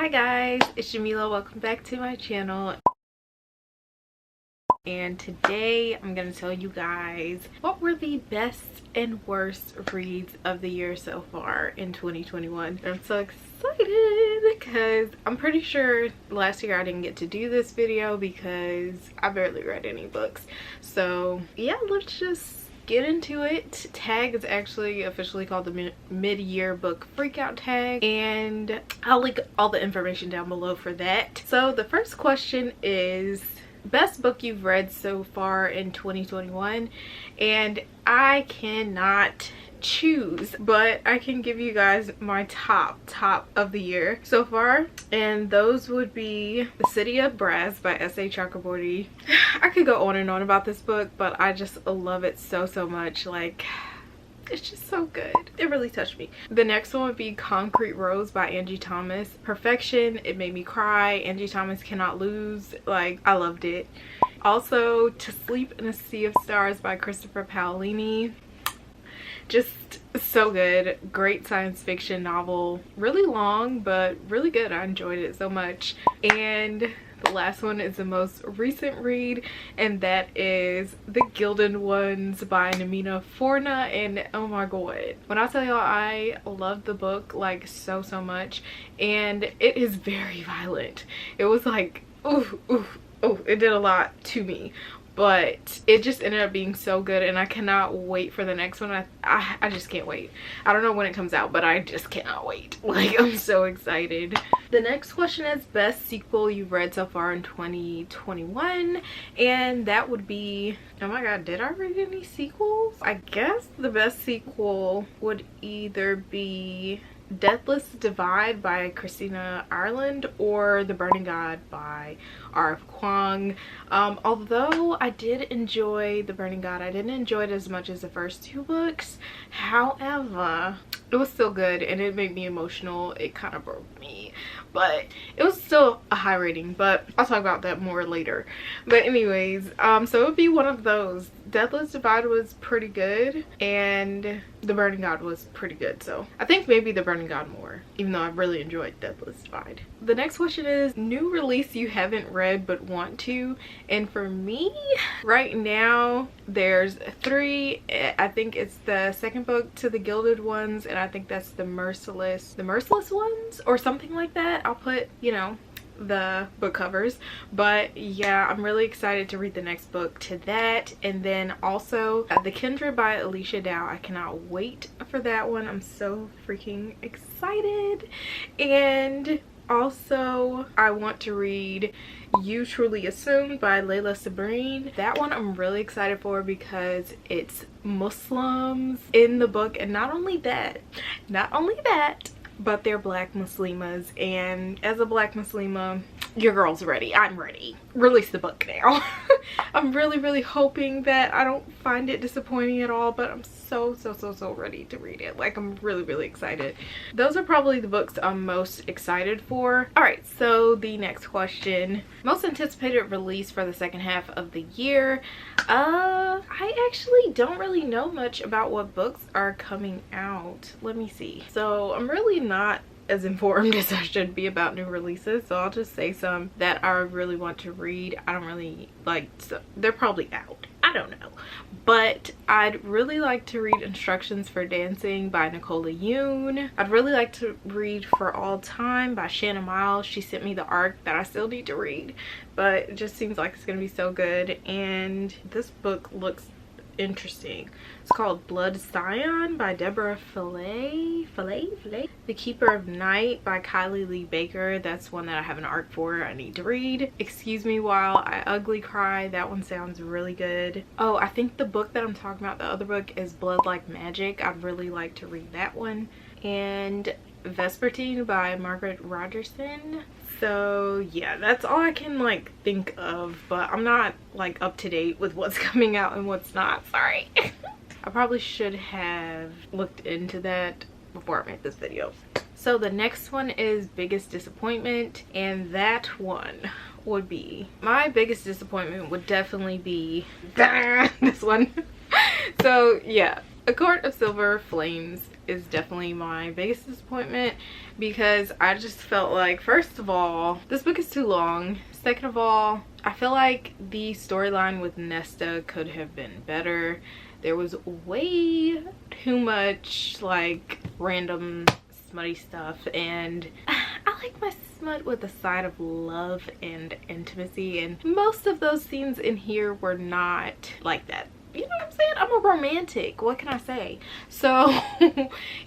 Hi guys, it's Jamila. Welcome back to my channel. And today I'm going to tell you guys what were the best and worst reads of the year so far in 2021. I'm so excited because I'm pretty sure last year I didn't get to do this video because I barely read any books. So yeah, let's just get into it. Tag is actually officially called the mid-year book freakout tag, and I'll link all the information down below for that. So the first question is best book you've read so far in 2021, and I cannot choose, but I can give you guys my top of the year so far, and those would be The City of Brass by S.A. Chakraborty. I could go on and on about this book, but I just love it so much. Like, it's just so good. It really touched me. The next one would be Concrete Rose by Angie Thomas. Perfection. It made me cry. Angie Thomas cannot lose. Like, I loved it. Also, To Sleep in a Sea of Stars by Christopher Paolini. Just so good. Great science fiction novel. Really long, but really good. I enjoyed it so much. And the last one is the most recent read, and that is The Gilded Ones by Namina Forna. And oh my god, when I tell y'all, I love the book like so much, and it is very violent. It was like ooh, it did a lot to me, but it just ended up being so good, and I cannot wait for the next one. I just can't wait. I don't know when it comes out, but I just cannot wait. Like, I'm so excited. The next question is best sequel you've read so far in 2021, and that would be, oh my god, did I read any sequels? I guess the best sequel would either be Deathless Divide by Christina Ireland or The Burning God by R.F. Kuang. Although I did enjoy The Burning God, I didn't enjoy it as much as the first two books. However, it was still good and it made me emotional. It kind of broke me, but it was still a high rating, but I'll talk about that more later. But anyways, so it would be one of those. Deathless Divide was pretty good and The Burning God was pretty good, so I think maybe The Burning God more, even though I really enjoyed Deathless Divide. The next question is new release you haven't read but want to, and for me right now there's three. I think it's the second book to The Gilded Ones, and I think that's the Merciless Ones or something like that. I'll put, you know, the book covers, but yeah, I'm really excited to read the next book to that. And then also The Kindred by Alicia Dow. I cannot wait for that one. I'm so freaking excited. And also I want to read You Truly Assumed by Layla Sabrine. That one I'm really excited for because it's Muslims in the book, and not only that, but they're black Muslimas, and as a black Muslima, your girl's ready. I'm ready. Release the book now. I'm really hoping that I don't find it disappointing at all, but I'm so ready to read it. Like, I'm really excited. Those are probably the books I'm most excited for. All right, so the next question, most anticipated release for the second half of the year. I actually don't really know much about what books are coming out. Let me see. So I'm really not as informed as I should be about new releases, so I'll just say some that I really want to read. I don't really like, so they're probably out. I don't know, but I'd really like to read Instructions for Dancing by Nicola Yoon. I'd really like to read For All Time by Shanna Miles. She sent me the arc that I still need to read, but it just seems like it's gonna be so good. And this book looks interesting. It's called Blood Scion by Deborah Fillet. The Keeper of Night by Kylie Lee Baker. That's one that I have an arc for. I need to read. Excuse Me While I Ugly Cry. That one sounds really good. Oh, I think the book that I'm talking about, the other book, is Blood Like Magic. I'd really like to read that one. And Vespertine by Margaret Rogerson. So yeah, that's all I can like think of, but I'm not like up to date with what's coming out and what's not. Sorry. I probably should have looked into that before I made this video. So the next one is biggest disappointment, and that one would be, my biggest disappointment would definitely be this one. So yeah, A Court of Silver Flames. is definitely my biggest disappointment, because I just felt like, first of all, this book is too long. Second of all, I feel like the storyline with Nesta could have been better. There was way too much like random smutty stuff, and I like my smut with a side of love and intimacy, and most of those scenes in here were not like that. You know what I'm saying? I'm a romantic. What can I say? So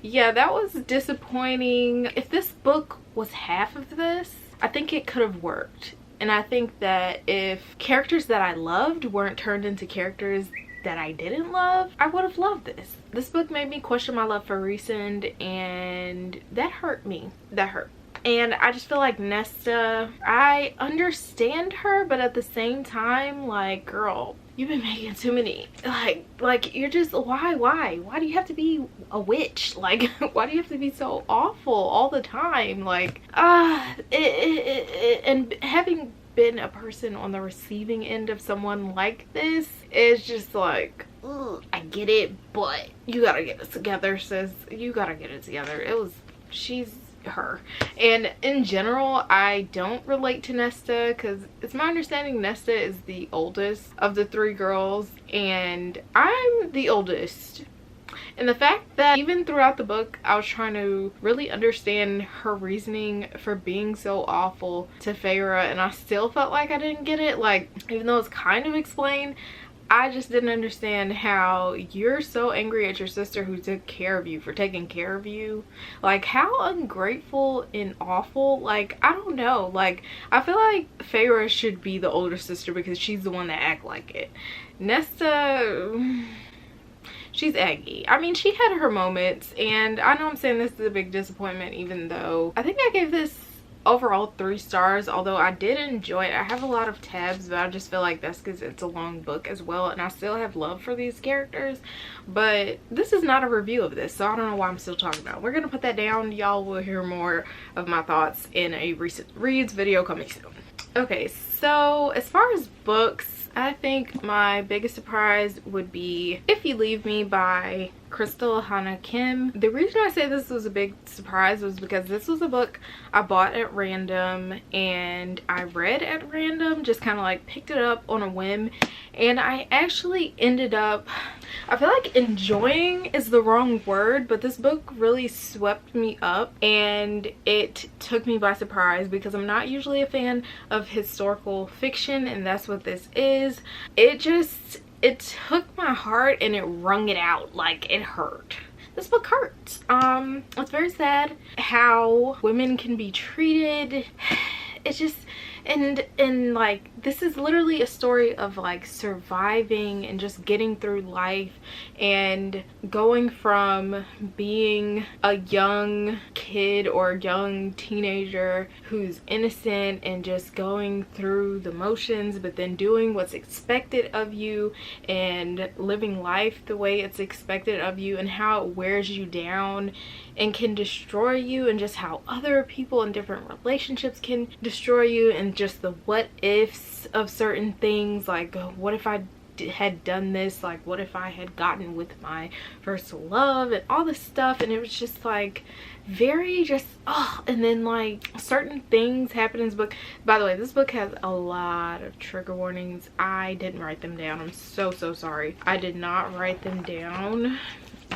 yeah, that was disappointing. If this book was half of this, I think it could have worked. And I think that if characters that I loved weren't turned into characters that I didn't love, I would have loved this. This book made me question my love for Rhysand, and that hurt me. That hurt. And I just feel like Nesta, I understand her, but at the same time, like, girl, you've been making too many, like you're just, why do you have to be a witch? Like, why do you have to be so awful all the time? Like, and having been a person on the receiving end of someone like this, is just like, ugh, I get it, but you gotta get it together, sis. You gotta get it together. She's her. And in general, I don't relate to Nesta, because it's my understanding Nesta is the oldest of the three girls, and I'm the oldest. And the fact that even throughout the book I was trying to really understand her reasoning for being so awful to Feyre, and I still felt like I didn't get it. Like, even though it's kind of explained, I just didn't understand how you're so angry at your sister who took care of you for taking care of you. Like, how ungrateful and awful. Like, I don't know. Like, I feel like Feyre should be the older sister because she's the one that act like it. Nesta, she's aggy. I mean, she had her moments, and I know I'm saying this is a big disappointment, even though I think I gave this overall 3 stars, although I did enjoy it. I have a lot of tabs, but I just feel like that's because it's a long book as well, and I still have love for these characters. But this is not a review of this, so I don't know why I'm still talking about it. We're gonna put that down. Y'all will hear more of my thoughts in a recent reads video coming soon. Okay, so as far as books, I think my biggest surprise would be If You Leave Me by Crystal Hannah Kim. The reason I say this was a big surprise was because this was a book I bought at random and I read at random, just kind of like picked it up on a whim, and I actually ended up, I feel like enjoying is the wrong word, but this book really swept me up and it took me by surprise, because I'm not usually a fan of historical fiction, and that's what this is. It took my heart and it wrung it out. Like, it hurt. This book hurts. It's very sad how women can be treated. It's just, and like, this is literally a story of like surviving and just getting through life, and going from being a young kid or young teenager who's innocent and just going through the motions, but then doing what's expected of you and living life the way it's expected of you, and how it wears you down and can destroy you, and just how other people in different relationships can destroy you, and just the what ifs of certain things. Like, what if I had done this? Like, what if I had gotten with my first love, and all this stuff. And it was just like very just, oh. And then like certain things happen in this book. By the way, this book has a lot of trigger warnings. I didn't write them down. I'm so sorry. I did not write them down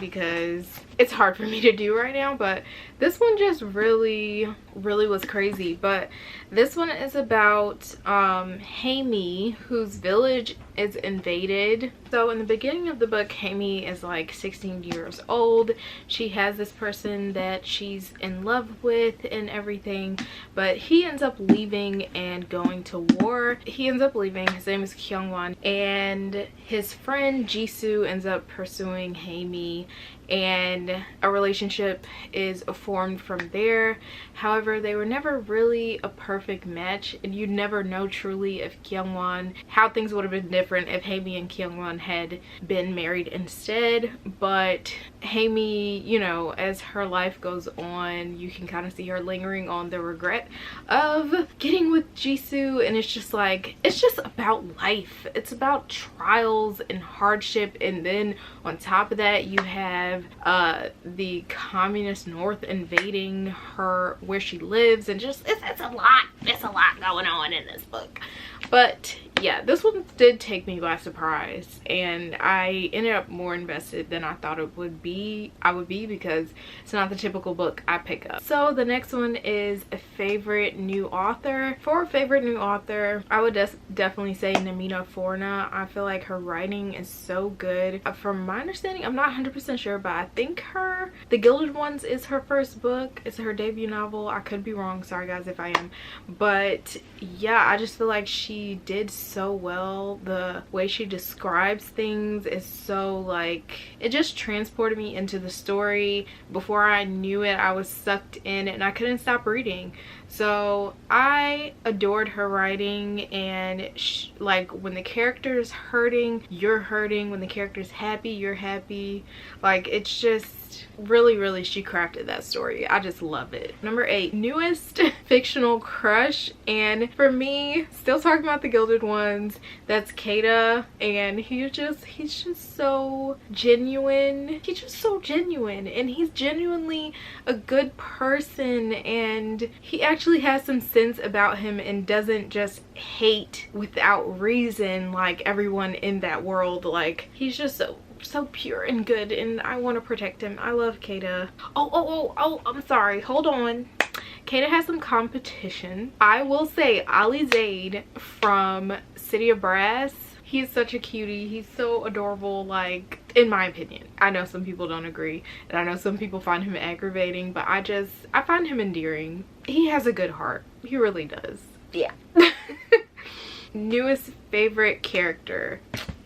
because it's hard for me to do right now, but this one just really was crazy. But this one is about Haimi, whose village is invaded. So in the beginning of the book, Haimi is like 16 years old. She has this person that she's in love with and everything, but he ends up leaving and going to war. He ends up leaving. His name is Kyungwon, and his friend Jisoo ends up pursuing Haimi, and a relationship is formed from there. However, they were never really a perfect match, and you'd never know truly if Kyungwon, how things would have been different if Haimi and Kyungwon had been married instead. But Haimi, you know, as her life goes on, you can kind of see her lingering on the regret of getting with Jisoo, and it's just like, it's just about life. It's about trials and hardship, and then on top of that you have have the communist North invading her where she lives, and just it's a lot going on in this book. But yeah, this one did take me by surprise, and I ended up more invested than I thought it would be. Because it's not the typical book I pick up. So the next one is a favorite new author. For a favorite new author, I would definitely say Namina Forna. I feel like her writing is so good. From my understanding, I'm not 100% sure, but I think The Gilded Ones is her first book. It's her debut novel. I could be wrong, sorry guys if I am. But yeah, I just feel like she did so well. The way she describes things is so, like, it just transported me into the story. Before I knew it, I was sucked in and I couldn't stop reading. So I adored her writing, and like, when the character's hurting, you're hurting. When the character's happy, you're happy. Like, it's just really she crafted that story. I just love it. Number 8, newest fictional crush, and for me, still talking about The Gilded Ones, that's Kada. And he's just so genuine. He's just so genuine, and he's genuinely a good person, and he actually has some sense about him and doesn't just hate without reason like everyone in that world. Like, he's just so pure and good, and I want to protect him. I love Kada. Oh, I'm sorry, hold on. Kada has some competition. I will say Ali Zaid from City of Brass. He's such a cutie. He's so adorable, like, in my opinion. I know some people don't agree, and I know some people find him aggravating, but I find him endearing. He has a good heart. He really does. Yeah. Newest favorite character.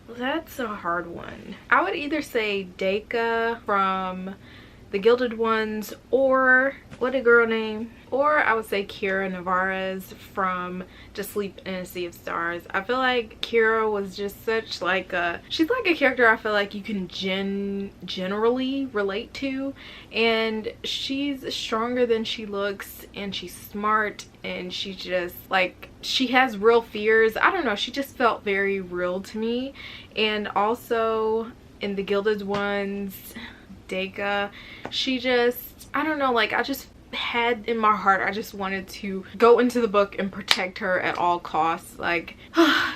That's a hard one. I would either say Deka from The Gilded Ones, or what a girl name, or I would say Kira Navarez from To Sleep in a Sea of Stars. I feel like Kira was just such like she's like a character I feel like you can generally relate to, and she's stronger than she looks, and she's smart, and she just, like, she has real fears. I don't know, she just felt very real to me. And also in The Gilded Ones, Deka, she just, I don't know, like, I just had in my heart, I just wanted to go into the book and protect her at all costs. Like,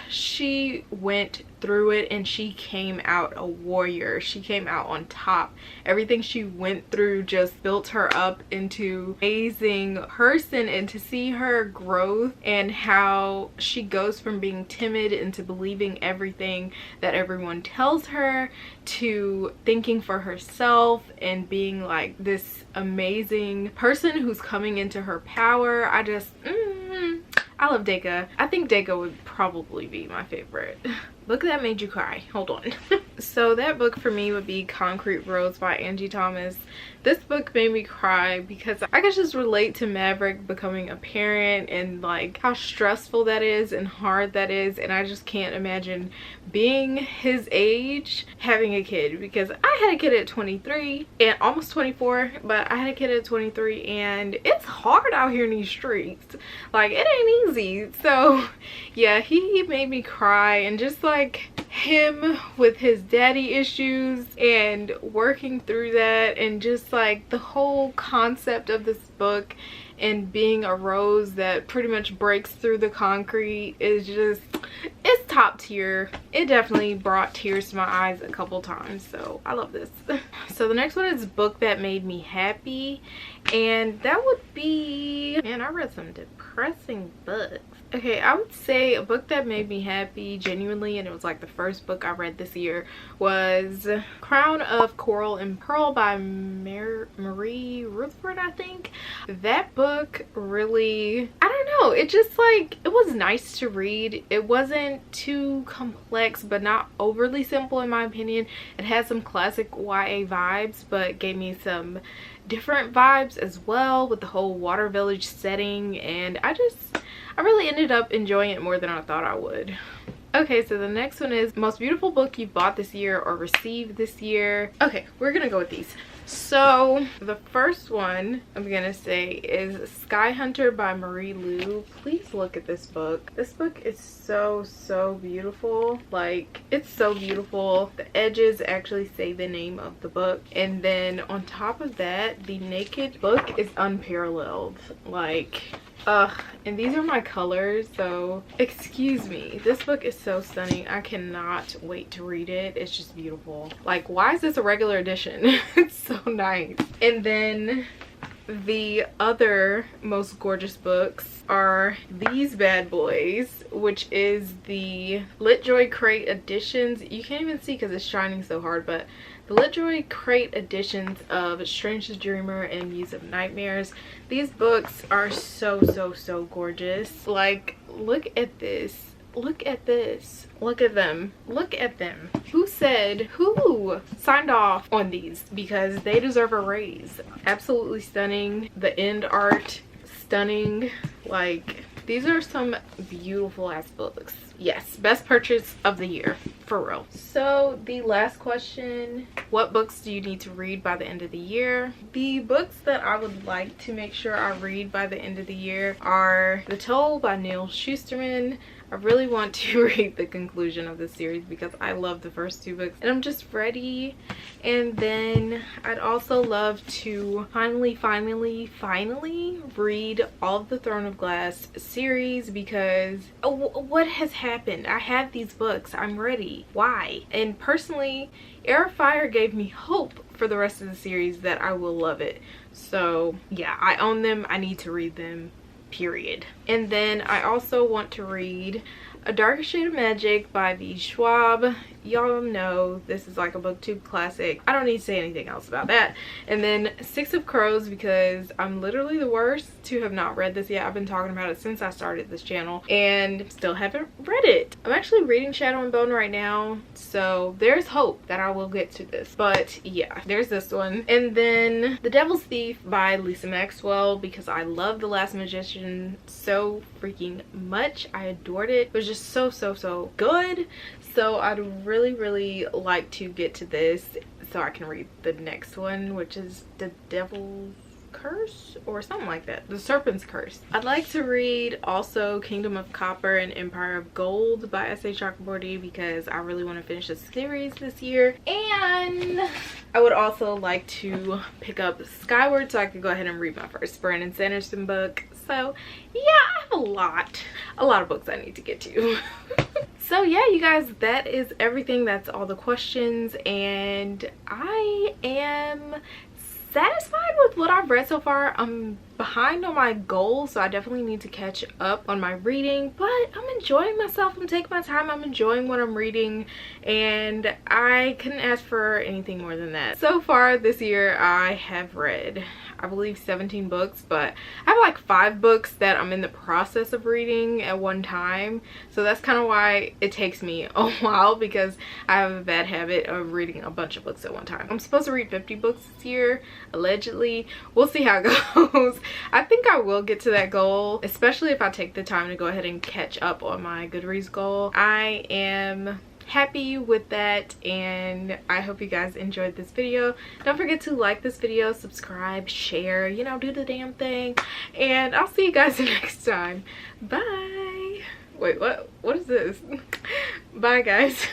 she went through it and she came out a warrior. She came out on top. Everything she went through just built her up into an amazing person, and to see her growth and how she goes from being timid into believing everything that everyone tells her, to thinking for herself and being like this amazing person who's coming into her power. I just I love Deka. I think Deka would probably be my favorite. Book that made you cry. Hold on. So that book for me would be Concrete Roads by Angie Thomas. This book made me cry because I could just relate to Maverick becoming a parent, and like how stressful that is and hard that is, and I just can't imagine being his age having a kid, because I had a kid at 23 and almost 24, but I had a kid at 23, and it's hard out here in these streets. Like, it ain't easy. So yeah, he made me cry, and just like him with his daddy issues and working through that, and just like the whole concept of this book and being a rose that pretty much breaks through the concrete is just, it's top tier. It definitely brought tears to my eyes a couple times, so I love this. So the next one is Book That Made Me Happy, and that would be, man, I read some depressing books. Okay, I would say a book that made me happy genuinely, and it was like the first book I read this year, was Crown of Coral and Pearl by Marie Rutherford, I think. That book really, I don't know, it just like, it was nice to read. It wasn't too complex, but not overly simple in my opinion. It had some classic YA vibes, but gave me some different vibes as well with the whole Water Village setting, and I really ended up enjoying it more than I thought I would. Okay, so the next one is Most Beautiful Book You've Bought This Year or Received This Year. Okay, we're gonna go with these. So the first one I'm gonna say is Sky Hunter by Marie Lu. Please look at this book. This book is so beautiful. Like, it's so beautiful. The edges actually say the name of the book, and then on top of that, the naked book is unparalleled. Like, and these are my colors, so excuse me, this book is so stunning. I cannot wait to read it. It's just beautiful. Like, why is this a regular edition? It's so nice. And then the other most gorgeous books are these bad boys, which is the LitJoy Crate editions. You can't even see because it's shining so hard, but the LitJoy Crate editions of Strangest Dreamer and Muse of Nightmares. These books are so gorgeous. Like, look at this. Look at this. Look at them. Look at them. Who signed off on these? Because they deserve a raise. Absolutely stunning. The end art, stunning. Like, these are some beautiful ass books. Yes, best purchase of the year, for real. So the last question, what books do you need to read by the end of the year? The books that I would like to make sure I read by the end of the year are The Toll by Neil Shusterman. I really want to read the conclusion of this series because I love the first two books and I'm just ready. And then I'd also love to finally read all of the Throne of Glass series, because what has happened? I have these books. I'm ready. Why? And personally, Air of Fire gave me hope for the rest of the series that I will love it. So yeah, I own them. I need to read them. Period. And then I also want to read A Darker Shade of Magic by V. Schwab. Y'all know this is like a booktube classic. I don't need to say anything else about that. And then Six of Crows, because I'm literally the worst to have not read this yet. I've been talking about it since I started this channel and still haven't read it. I'm actually reading Shadow and Bone right now, so there's hope that I will get to this. But yeah, there's this one. And then The Devil's Thief by Lisa Maxwell, because I love The Last Magician so freaking much. I adored it. It was just so good. So I'd really like to get to this so I can read the next one, which is The Devil's Curse or something like that. The Serpent's Curse. I'd like to read also Kingdom of Copper and Empire of Gold by S.A. Chakraborty, because I really want to finish the series this year. And I would also like to pick up Skyward so I could go ahead and read my first Brandon Sanderson book. So yeah, I have a lot of books I need to get to. So yeah, you guys, that is everything. That's all the questions, and I am satisfied with what I've read so far. I'm behind on my goals, so I definitely need to catch up on my reading, but I'm enjoying myself. I'm taking my time. I'm enjoying what I'm reading, and I couldn't ask for anything more than that. So far this year, I have read, I believe, 17 books, but I have like 5 books that I'm in the process of reading at one time. So that's kind of why it takes me a while, because I have a bad habit of reading a bunch of books at one time. I'm supposed to read 50 books this year, allegedly. We'll see how it goes. I think I will get to that goal, especially if I take the time to go ahead and catch up on my Goodreads goal. I am happy with that, and I hope you guys enjoyed this video. Don't forget to like this video, subscribe, share, you know, do the damn thing, and I'll see you guys next time. Bye. Wait, what is this? Bye guys.